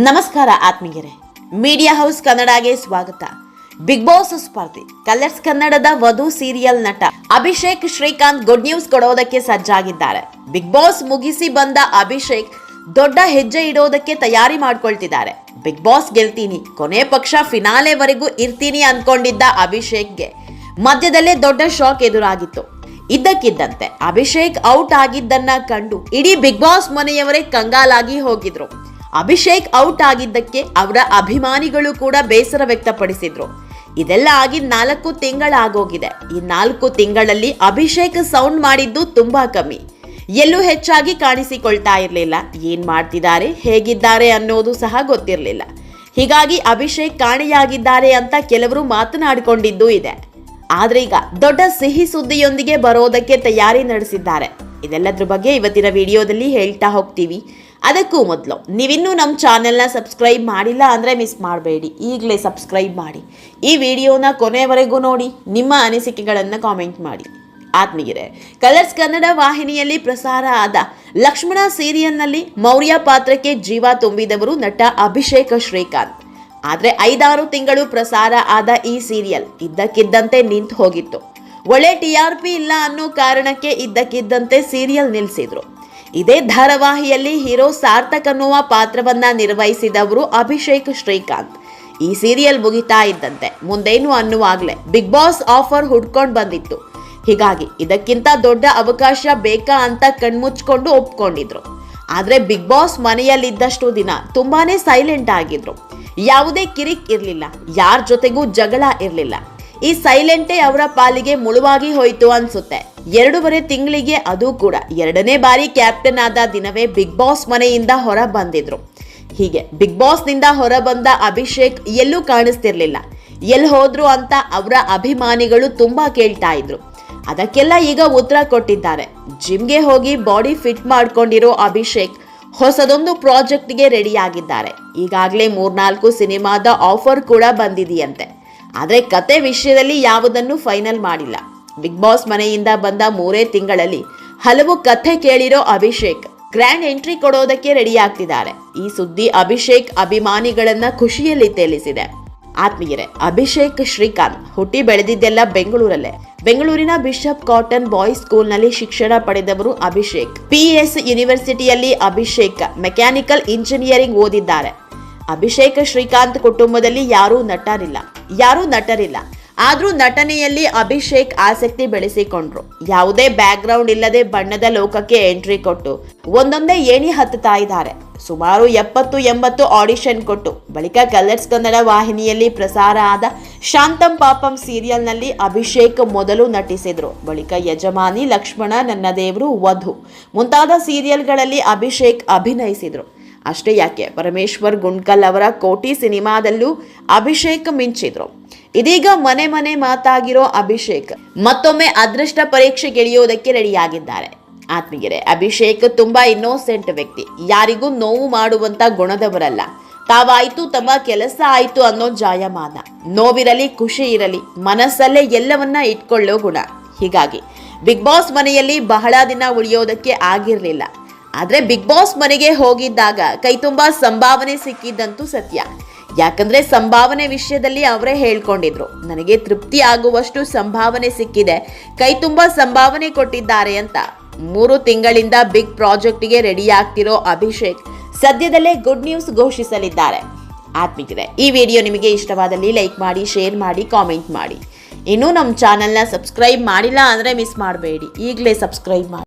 ನಮಸ್ಕಾರ ಆತ್ಮೀಯರೇ, media house ಕನ್ನಡಗೆ ಸ್ವಾಗತ. ಬಿಗ್ ಬಾಸ್ ಸ್ಪರ್ಧಿ ಕಲರ್ಸ್ ಕನ್ನಡದ ವಧು ಸೀರಿಯಲ್ ನಟ ಅಭಿಷೇಕ್ ಶ್ರೀಕಾಂತ್ ಗುಡ್ ನ್ಯೂಸ್ ಕೊಡೋದಕ್ಕೆ ಸಜ್ಜಾಗಿದ್ದಾರೆ. ಬಿಗ್ ಬಾಸ್ ಮುಗಿಸಿ ಬಂದ ಅಭಿಷೇಕ್ ದೊಡ್ಡ ಹೆಜ್ಜೆ ಇಡೋದಕ್ಕೆ ತಯಾರಿ ಮಾಡ್ಕೊಳ್ತಿದ್ದಾರೆ. ಬಿಗ್ ಬಾಸ್ ಗೆಲ್ತೀನಿ, ಕೊನೆ ಪಕ್ಷ ಫಿನಾಲೆವರೆಗೂ ಇರ್ತೀನಿ ಅನ್ಕೊಂಡಿದ್ದ ಅಭಿಷೇಕ್ಗೆ ಮಧ್ಯದಲ್ಲೇ ದೊಡ್ಡ ಶಾಕ್ ಎದುರಾಗಿತ್ತು. ಇದ್ದಕ್ಕಿದ್ದಂತೆ ಅಭಿಷೇಕ್ ಔಟ್ ಆಗಿದ್ದನ್ನ ಕಂಡು ಇಡೀ ಬಿಗ್ ಬಾಸ್ ಮನೆಯವರೇ ಕಂಗಾಲಾಗಿ ಹೋಗಿದ್ರು. ಅಭಿಷೇಕ್ ಔಟ್ ಆಗಿದ್ದಕ್ಕೆ ಅವರ ಅಭಿಮಾನಿಗಳು ಕೂಡ ಬೇಸರ ವ್ಯಕ್ತಪಡಿಸಿದ್ರು. ಇದೆಲ್ಲ ಆಗಿ 4 ತಿಂಗಳಾಗೋಗಿದೆ. ಈ 4 ತಿಂಗಳಲ್ಲಿ ಅಭಿಷೇಕ್ ಸೌಂಡ್ ಮಾಡಿದ್ದು ತುಂಬಾ ಕಮ್ಮಿ. ಎಲ್ಲೂ ಹೆಚ್ಚಾಗಿ ಕಾಣಿಸಿಕೊಳ್ತಾ ಇರಲಿಲ್ಲ. ಏನ್ ಮಾಡ್ತಿದ್ದಾರೆ, ಹೇಗಿದ್ದಾರೆ ಅನ್ನೋದು ಸಹ ಗೊತ್ತಿರಲಿಲ್ಲ. ಹೀಗಾಗಿ ಅಭಿಷೇಕ್ ಕಾಣೆಯಾಗಿದ್ದಾರೆ ಅಂತ ಕೆಲವರು ಮಾತನಾಡಿಕೊಂಡಿದ್ದೂ ಇದೆ. ಆದ್ರೆ ಈಗ ದೊಡ್ಡ ಸಿಹಿ ಸುದ್ದಿಯೊಂದಿಗೆ ಬರೋದಕ್ಕೆ ತಯಾರಿ ನಡೆಸಿದ್ದಾರೆ. ಇದೆಲ್ಲದ್ರ ಬಗ್ಗೆ ಇವತ್ತಿನ ವಿಡಿಯೋದಲ್ಲಿ ಹೇಳ್ತಾ ಹೋಗ್ತೀವಿ. ಅದಕ್ಕೂ ಮೊದಲು ನೀವಿನ್ನೂ ನಮ್ಮ ಚಾನೆಲ್ನ ಸಬ್ಸ್ಕ್ರೈಬ್ ಮಾಡಿಲ್ಲ ಅಂದರೆ ಮಿಸ್ ಮಾಡಬೇಡಿ, ಈಗಲೇ ಸಬ್ಸ್ಕ್ರೈಬ್ ಮಾಡಿ. ಈ ವಿಡಿಯೋನ ಕೊನೆವರೆಗೂ ನೋಡಿ, ನಿಮ್ಮ ಅನಿಸಿಕೆಗಳನ್ನು ಕಾಮೆಂಟ್ ಮಾಡಿ. ಆತ್ಮೀಯರೇ, ಕಲರ್ಸ್ ಕನ್ನಡ ವಾಹಿನಿಯಲ್ಲಿ ಪ್ರಸಾರ ಆದ ಲಕ್ಷ್ಮಣ ಸೀರಿಯಲ್ನಲ್ಲಿ ಮೌರ್ಯ ಪಾತ್ರಕ್ಕೆ ಜೀವ ತುಂಬಿದವರು ನಟ ಅಭಿಷೇಕ್ ಶ್ರೀಕಾಂತ್. ಆದರೆ 5-6 ತಿಂಗಳು ಪ್ರಸಾರ ಆದ ಈ ಸೀರಿಯಲ್ ಇದ್ದಕ್ಕಿದ್ದಂತೆ ನಿಂತು ಹೋಗಿತ್ತು. ಒಳ್ಳೆ TRP ಇಲ್ಲ ಅನ್ನೋ ಕಾರಣಕ್ಕೆ ಇದ್ದಕ್ಕಿದ್ದಂತೆ ಸೀರಿಯಲ್ ನಿಲ್ಲಿಸಿದ್ರು. ಇದೇ ಧಾರಾವಾಹಿಯಲ್ಲಿ ಹೀರೋ ಸಾರ್ಥಕ್ ಅನ್ನುವ ಪಾತ್ರವನ್ನ ನಿರ್ವಹಿಸಿದವರು ಅಭಿಷೇಕ್ ಶ್ರೀಕಾಂತ್. ಈ ಸೀರಿಯಲ್ ಮುಗಿತಾ ಇದ್ದಂತೆ ಮುಂದೇನು ಅನ್ನುವಾಗಲೇ ಬಿಗ್ ಬಾಸ್ ಆಫರ್ ಹುಡ್ಕೊಂಡು ಬಂದಿತ್ತು. ಹೀಗಾಗಿ ಇದಕ್ಕಿಂತ ದೊಡ್ಡ ಅವಕಾಶ ಬೇಕಾ ಅಂತ ಕಣ್ಮುಚ್ಕೊಂಡು ಒಪ್ಕೊಂಡಿದ್ರು. ಆದ್ರೆ ಬಿಗ್ ಬಾಸ್ ಮನೆಯಲ್ಲಿದ್ದಷ್ಟು ದಿನ ತುಂಬಾನೇ ಸೈಲೆಂಟ್ ಆಗಿದ್ರು. ಯಾವುದೇ ಕಿರಿಕ್ ಇರಲಿಲ್ಲ, ಯಾರ ಜೊತೆಗೂ ಜಗಳ ಇರಲಿಲ್ಲ. ಈ ಸೈಲೆಂಟೇ ಅವರ ಪಾಲಿಗೆ ಮುಳುವಾಗಿ ಹೋಯ್ತು ಅನ್ಸುತ್ತೆ. 2.5 ತಿಂಗಳಿಗೆ, ಅದು ಕೂಡ 2ನೇ ಬಾರಿ ಕ್ಯಾಪ್ಟನ್ ಆದ ದಿನವೇ ಬಿಗ್ ಬಾಸ್ ಮನೆಯಿಂದ ಹೊರ ಬಂದಿದ್ರು. ಹೀಗೆ ಬಿಗ್ ಬಾಸ್ ನಿಂದ ಹೊರ ಬಂದ ಅಭಿಷೇಕ್ ಎಲ್ಲೂ ಕಾಣಿಸ್ತಿರ್ಲಿಲ್ಲ. ಎಲ್ಲಿ ಹೋದ್ರು ಅಂತ ಅವರ ಅಭಿಮಾನಿಗಳು ತುಂಬಾ ಕೇಳ್ತಾ ಇದ್ರು. ಅದಕ್ಕೆಲ್ಲ ಈಗ ಉತ್ತರ ಕೊಟ್ಟಿದ್ದಾರೆ. ಜಿಮ್ಗೆ ಹೋಗಿ ಬಾಡಿ ಫಿಟ್ ಮಾಡ್ಕೊಂಡಿರೋ ಅಭಿಷೇಕ್ ಹೊಸದೊಂದು ಪ್ರಾಜೆಕ್ಟ್ಗೆ ರೆಡಿ ಆಗಿದ್ದಾರೆ. ಈಗಾಗಲೇ 3-4 ಸಿನಿಮಾದ ಆಫರ್ ಕೂಡ ಬಂದಿದೆಯಂತೆ. ಆದರೆ ಕತೆ ವಿಷಯದಲ್ಲಿ ಯಾವುದನ್ನು ಫೈನಲ್ ಮಾಡಿಲ್ಲ. ಬಿಗ್ ಬಾಸ್ ಮನೆಯಿಂದ ಬಂದ 3 ತಿಂಗಳಲ್ಲಿ ಹಲವು ಕಥೆ ಕೇಳಿರೋ ಅಭಿಷೇಕ್ ಗ್ರ್ಯಾಂಡ್ ಎಂಟ್ರಿ ಕೊಡೋದಕ್ಕೆ ರೆಡಿ ಆಗ್ತಿದ್ದಾರೆ. ಈ ಸುದ್ದಿ ಅಭಿಷೇಕ್ ಅಭಿಮಾನಿಗಳನ್ನ ಖುಷಿಯಲ್ಲಿ ತೇಲಿಸಿದೆ. ಆತ್ಮೀಯರೇ, ಅಭಿಷೇಕ್ ಶ್ರೀಕಾಂತ್ ಹುಟ್ಟಿ ಬೆಳೆದಿದ್ದೆಲ್ಲ ಬೆಂಗಳೂರಲ್ಲೇ. ಬೆಂಗಳೂರಿನ ಬಿಷಪ್ ಕಾಟನ್ ಬಾಯ್ಸ್ ಸ್ಕೂಲ್ನಲ್ಲಿ ಶಿಕ್ಷಣ ಪಡೆದವರು ಅಭಿಷೇಕ್. PS ಯೂನಿವರ್ಸಿಟಿಯಲ್ಲಿ ಅಭಿಷೇಕ್ ಮೆಕ್ಯಾನಿಕಲ್ ಇಂಜಿನಿಯರಿಂಗ್ ಓದಿದ್ದಾರೆ. ಅಭಿಷೇಕ್ ಶ್ರೀಕಾಂತ್ ಕುಟುಂಬದಲ್ಲಿ ಯಾರೂ ನಟರಿಲ್ಲ. ಆದ್ರೂ ನಟನೆಯಲ್ಲಿ ಅಭಿಷೇಕ್ ಆಸಕ್ತಿ ಬೆಳೆಸಿಕೊಂಡ್ರು. ಯಾವುದೇ ಬ್ಯಾಕ್ ಗ್ರೌಂಡ್ ಇಲ್ಲದೆ ಬಣ್ಣದ ಲೋಕಕ್ಕೆ ಎಂಟ್ರಿ ಕೊಟ್ಟು ಒಂದೊಂದೇ ಏಣಿ ಹತ್ತುತ್ತಾ ಇದ್ದಾರೆ. ಸುಮಾರು 70-80 ಆಡಿಷನ್ ಕೊಟ್ಟು ಬಳಿಕ ಕಲರ್ಸ್ ಕನ್ನಡ ವಾಹಿನಿಯಲ್ಲಿ ಪ್ರಸಾರ ಆದ ಶಾಂತಂ ಪಾಪಂ ಸೀರಿಯಲ್ನಲ್ಲಿ ಅಭಿಷೇಕ್ ಮೊದಲು ನಟಿಸಿದ್ರು. ಬಳಿಕ ಯಜಮಾನಿ, ಲಕ್ಷ್ಮಣ, ನನ್ನ ದೇವರು, ವಧು ಮುಂತಾದ ಸೀರಿಯಲ್ಗಳಲ್ಲಿ ಅಭಿಷೇಕ್ ಅಭಿನಯಿಸಿದ್ರು. ಅಷ್ಟೇ ಯಾಕೆ, ಪರಮೇಶ್ವರ್ ಗುಂಡ್ಕಲ್ ಅವರ ಕೋಟಿ ಸಿನಿಮಾದಲ್ಲೂ ಅಭಿಷೇಕ್ ಮಿಂಚಿದ್ರು. ಇದೀಗ ಮನೆ ಮಾತಾಗಿರೋ ಅಭಿಷೇಕ್ ಮತ್ತೊಮ್ಮೆ ಅದೃಷ್ಟ ಪರೀಕ್ಷೆಗಿಳಿಯೋದಕ್ಕೆ ರೆಡಿಯಾಗಿದ್ದಾರೆ. ಆತ್ಮೀಯರೇ, ಅಭಿಷೇಕ್ ತುಂಬಾ ಇನ್ನೋಸೆಂಟ್ ವ್ಯಕ್ತಿ. ಯಾರಿಗೂ ನೋವು ಮಾಡುವಂತ ಗುಣದವರಲ್ಲ. ತಾವಾಯ್ತು, ತಮ್ಮ ಕೆಲಸ ಆಯ್ತು ಅನ್ನೋ ಜಾಯಮಾನ. ನೋವಿರಲಿ, ಖುಷಿ ಇರಲಿ, ಮನಸ್ಸಲ್ಲೇ ಎಲ್ಲವನ್ನ ಇಟ್ಕೊಳ್ಳೋ ಗುಣ. ಹೀಗಾಗಿ ಬಿಗ್ ಬಾಸ್ ಮನೆಯಲ್ಲಿ ಬಹಳ ದಿನ ಉಳಿಯೋದಕ್ಕೆ ಆಗಿರ್ಲಿಲ್ಲ. ಆದ್ರೆ ಬಿಗ್ ಬಾಸ್ ಮನೆಗೆ ಹೋಗಿದ್ದಾಗ ಕೈ ತುಂಬಾ ಸಂಭಾವನೆ ಸಿಕ್ಕಿದ್ದಂತೂ ಸತ್ಯ. ಯಾಕಂದ್ರೆ ಸಂಭಾವನೆ ವಿಷಯದಲ್ಲಿ ಅವರೇ ಹೇಳ್ಕೊಂಡಿದ್ರು, ನನಗೆ ತೃಪ್ತಿ ಆಗುವಷ್ಟು ಸಂಭಾವನೆ ಸಿಕ್ಕಿದೆ, ಕೈ ತುಂಬಾ ಸಂಭಾವನೆ ಕೊಟ್ಟಿದ್ದಾರೆ ಅಂತ. 3 ತಿಂಗಳಿಂದ ಬಿಗ್ ಪ್ರಾಜೆಕ್ಟ್ಗೆ ರೆಡಿ ಆಗ್ತಿರೋ ಅಭಿಷೇಕ್ ಸದ್ಯದಲ್ಲೇ ಗುಡ್ ನ್ಯೂಸ್ ಘೋಷಿಸಲಿದ್ದಾರೆ. ಆತ್ಮೀಯರೇ, ಈ ವಿಡಿಯೋ ನಿಮಗೆ ಇಷ್ಟವಾದಲ್ಲಿ ಲೈಕ್ ಮಾಡಿ, ಶೇರ್ ಮಾಡಿ, ಕಾಮೆಂಟ್ ಮಾಡಿ. ಇನ್ನೂ ನಮ್ಮ ಚಾನೆಲ್ನ ಸಬ್ಸ್ಕ್ರೈಬ್ ಮಾಡಿಲ್ಲ ಅಂದರೆ ಮಿಸ್ ಮಾಡಬೇಡಿ, ಈಗಲೇ ಸಬ್ಸ್ಕ್ರೈಬ್ ಮಾಡಿ.